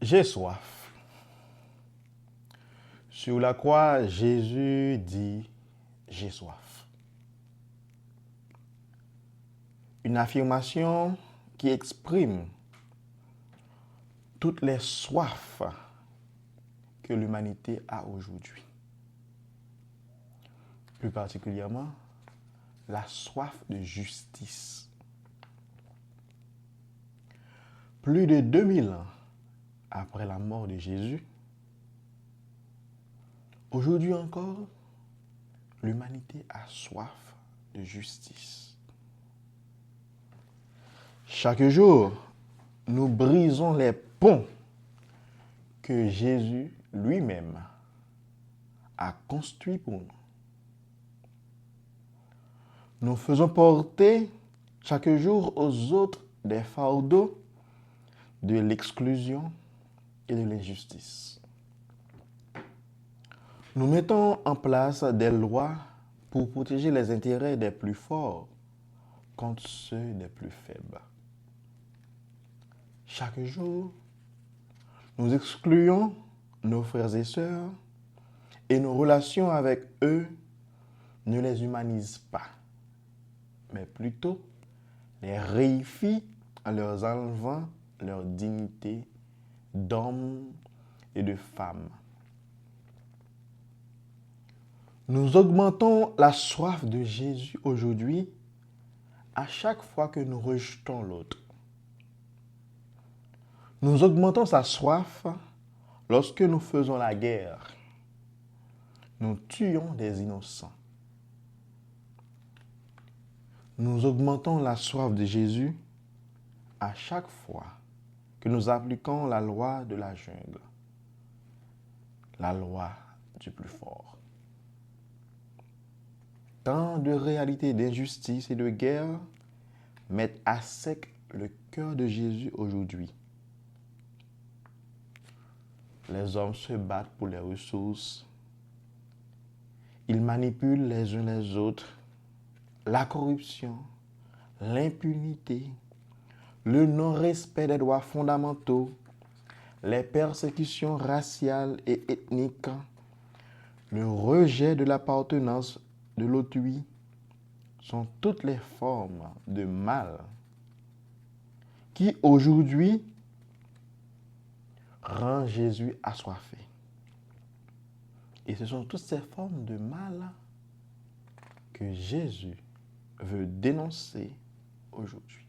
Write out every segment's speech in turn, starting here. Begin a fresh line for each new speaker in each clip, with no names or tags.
J'ai soif. Sur la croix, Jésus dit, j'ai soif. Une affirmation qui exprime toutes les soifs que l'humanité a aujourd'hui. Plus particulièrement, la soif de justice. Plus de 2000 ans après la mort de Jésus, aujourd'hui encore, l'humanité a soif de justice. Chaque jour, nous brisons les ponts que Jésus lui-même a construits pour nous. Nous faisons porter chaque jour aux autres des fardeaux de l'exclusion et de l'injustice. Nous mettons en place des lois pour protéger les intérêts des plus forts contre ceux des plus faibles. Chaque jour, nous excluons nos frères et sœurs et nos relations avec eux ne les humanisent pas, mais plutôt les réifient en leur enlevant leur dignité d'homme et de femme. Nous augmentons la soif de Jésus aujourd'hui à chaque fois que nous rejetons l'autre. Nous augmentons sa soif lorsque nous faisons la guerre. Nous tuons des innocents. Nous augmentons la soif de Jésus à chaque fois que nous appliquons la loi de la jungle, la loi du plus fort. Tant de réalités d'injustice et de guerre mettent à sec le cœur de Jésus aujourd'hui. Les hommes se battent pour les ressources. Ils manipulent les uns les autres. La corruption, l'impunité, le non-respect des droits fondamentaux, les persécutions raciales et ethniques, le rejet de l'appartenance de l'autrui sont toutes les formes de mal qui aujourd'hui rend Jésus assoiffé. Et ce sont toutes ces formes de mal que Jésus veut dénoncer aujourd'hui.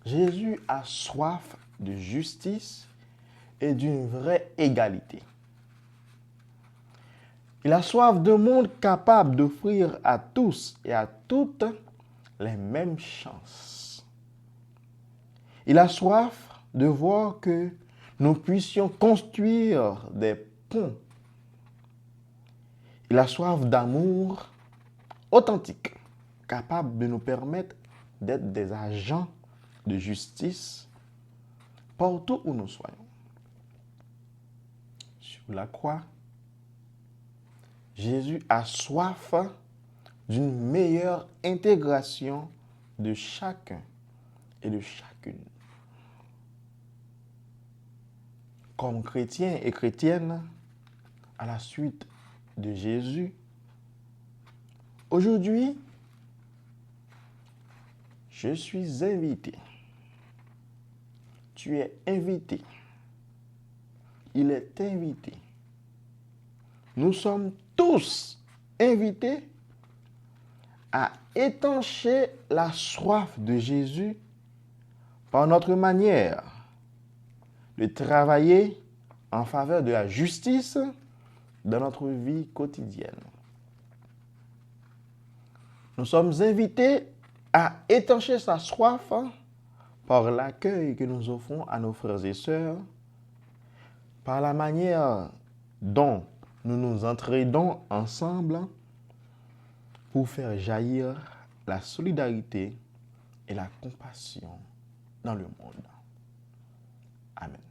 Jésus a soif de justice et d'une vraie égalité. Il a soif d'un monde capable d'offrir à tous et à toutes les mêmes chances. Il a soif de voir que nous puissions construire des ponts. Il a soif d'amour authentique, capable de nous permettre d'être des agents de justice partout où nous soyons. Sur la croix, Jésus a soif d'une meilleure intégration de chacun et de chacune. Comme chrétiens et chrétiennes, à la suite de Jésus, aujourd'hui, je suis invité. Tu es invité. Il est invité. Nous sommes tous invités à étancher la soif de Jésus par notre manière de travailler en faveur de la justice dans notre vie quotidienne. Nous sommes invités à étancher sa soif par l'accueil que nous offrons à nos frères et sœurs, par la manière dont nous nous entraidons ensemble pour faire jaillir la solidarité et la compassion dans le monde. Amen.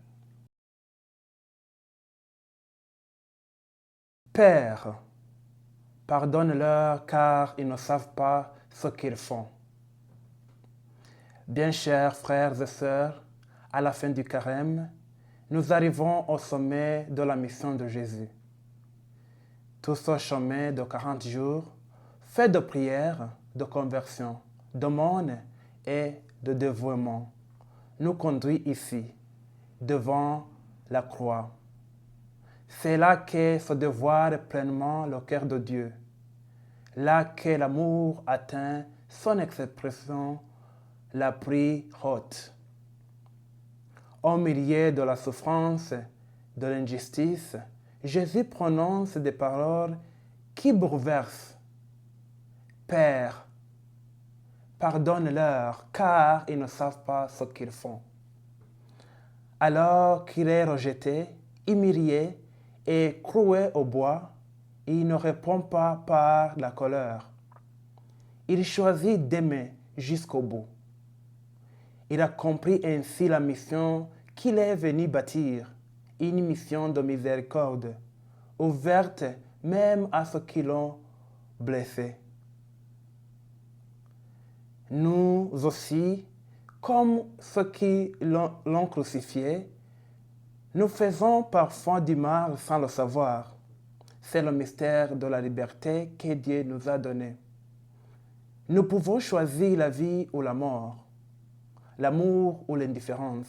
Père, pardonne-leur car ils ne savent pas ce qu'ils font. Bien chers frères et sœurs, à la fin du carême, nous arrivons au sommet de la mission de Jésus. Tout ce chemin de 40 jours, fait de prières, de conversion, d'aumône et de dévouement, nous conduit ici, devant la croix. C'est là que se dévoile pleinement le cœur de Dieu, là que l'amour atteint son expression la plus haute. Au milieu de la souffrance, de l'injustice, Jésus prononce des paroles qui bouleversent. Père, pardonne-leur, car ils ne savent pas ce qu'ils font. Alors qu'il est rejeté, humilié et cloué au bois, il ne répond pas par la colère. Il choisit d'aimer jusqu'au bout. Il a compris ainsi la mission qu'il est venu bâtir, une mission de miséricorde, ouverte même à ceux qui l'ont blessé. Nous aussi, comme ceux qui l'ont crucifié, nous faisons parfois du mal sans le savoir. C'est le mystère de la liberté que Dieu nous a donné. Nous pouvons choisir la vie ou la mort, l'amour ou l'indifférence.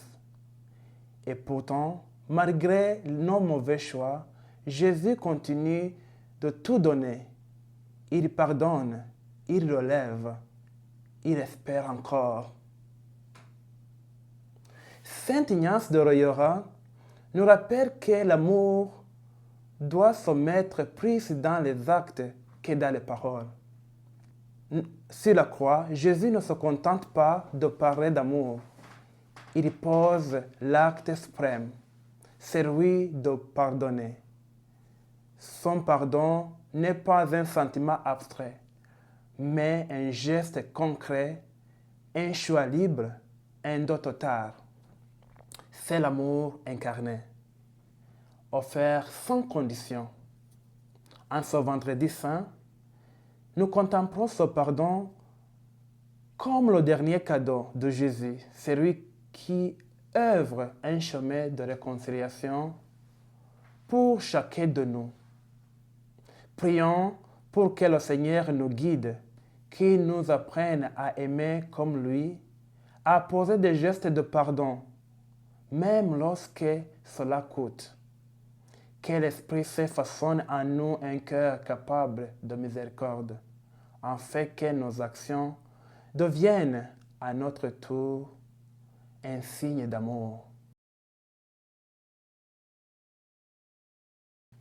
Et pourtant, malgré nos mauvais choix, Jésus continue de tout donner. Il pardonne, il relève, il espère encore. Saint Ignace de Loyola nous rappelle que l'amour doit se mettre plus dans les actes que dans les paroles. Sur la croix, Jésus ne se contente pas de parler d'amour. Il pose l'acte suprême, celui de pardonner. Son pardon n'est pas un sentiment abstrait, mais un geste concret, un choix libre, un don total. C'est l'amour incarné, offert sans condition. En ce vendredi saint, nous contemplons ce pardon comme le dernier cadeau de Jésus, celui qui œuvre un chemin de réconciliation pour chacun de nous. Prions pour que le Seigneur nous guide, qu'il nous apprenne à aimer comme lui, à poser des gestes de pardon, même lorsque cela coûte. Que l'Esprit Saint façonne en nous un cœur capable de miséricorde, afin que nos actions deviennent à notre tour un signe d'amour.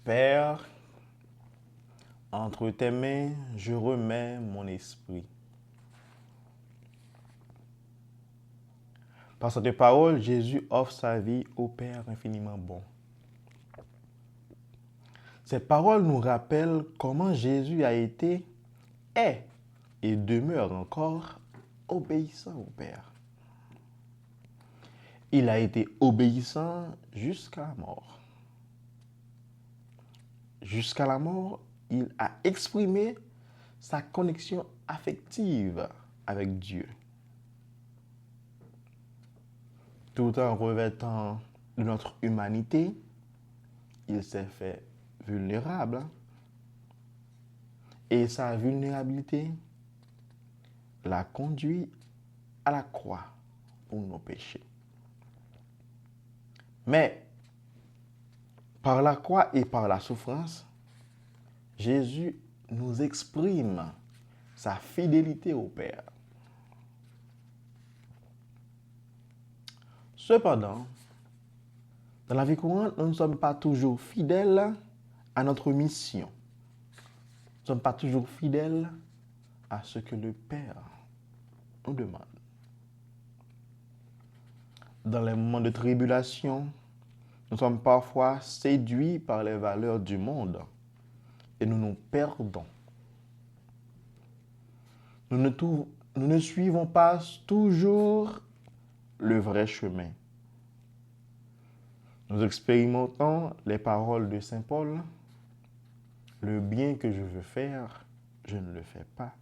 Père, entre tes mains, je remets mon esprit. Par cette parole, Jésus offre sa vie au Père infiniment bon. Ces paroles nous rappellent comment Jésus a été, est et demeure encore obéissant au Père. Il a été obéissant jusqu'à la mort. Jusqu'à la mort, il a exprimé sa connexion affective avec Dieu. Tout en revêtant de notre humanité, il s'est fait vulnérable. Et sa vulnérabilité l'a conduit à la croix pour nos péchés. Mais par la croix et par la souffrance, Jésus nous exprime sa fidélité au Père. Cependant, dans la vie courante, nous ne sommes pas toujours fidèles à notre mission. Nous ne sommes pas toujours fidèles à ce que le Père nous demande. Dans les moments de tribulation, nous sommes parfois séduits par les valeurs du monde et nous nous perdons. Nous ne suivons pas toujours le vrai chemin. Nous expérimentons les paroles de Saint Paul. Le bien que je veux faire, je ne le fais pas.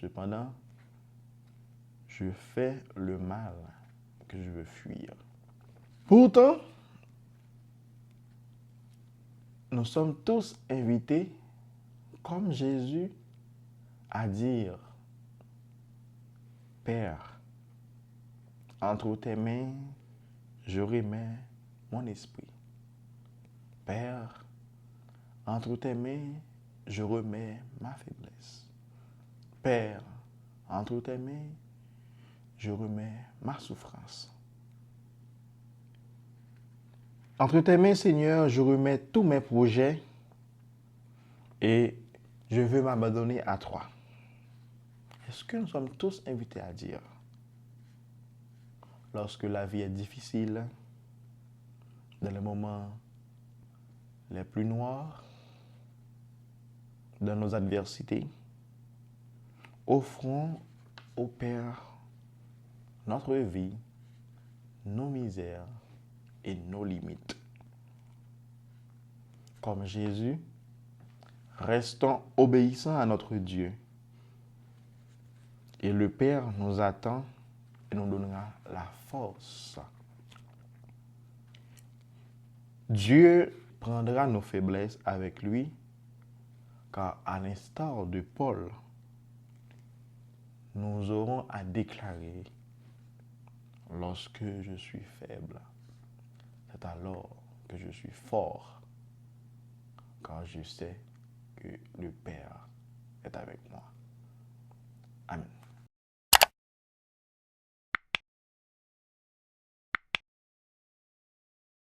Cependant, je fais le mal que je veux fuir. Pourtant, nous sommes tous invités, comme Jésus, à dire, Père, entre tes mains, je remets mon esprit. Père, entre tes mains, je remets ma faiblesse. Père, entre tes mains, je remets ma souffrance. Entre tes mains, Seigneur, je remets tous mes projets et je veux m'abandonner à toi. Est-ce que nous sommes tous invités à dire, lorsque la vie est difficile, dans les moments les plus noirs, dans nos adversités, offrons au Père notre vie, nos misères et nos limites. Comme Jésus, restons obéissants à notre Dieu. Et le Père nous attend et nous donnera la force. Dieu prendra nos faiblesses avec lui, car à l'instar de Paul, nous aurons à déclarer, lorsque je suis faible, c'est alors que je suis fort, car je sais que le Père est avec moi. Amen.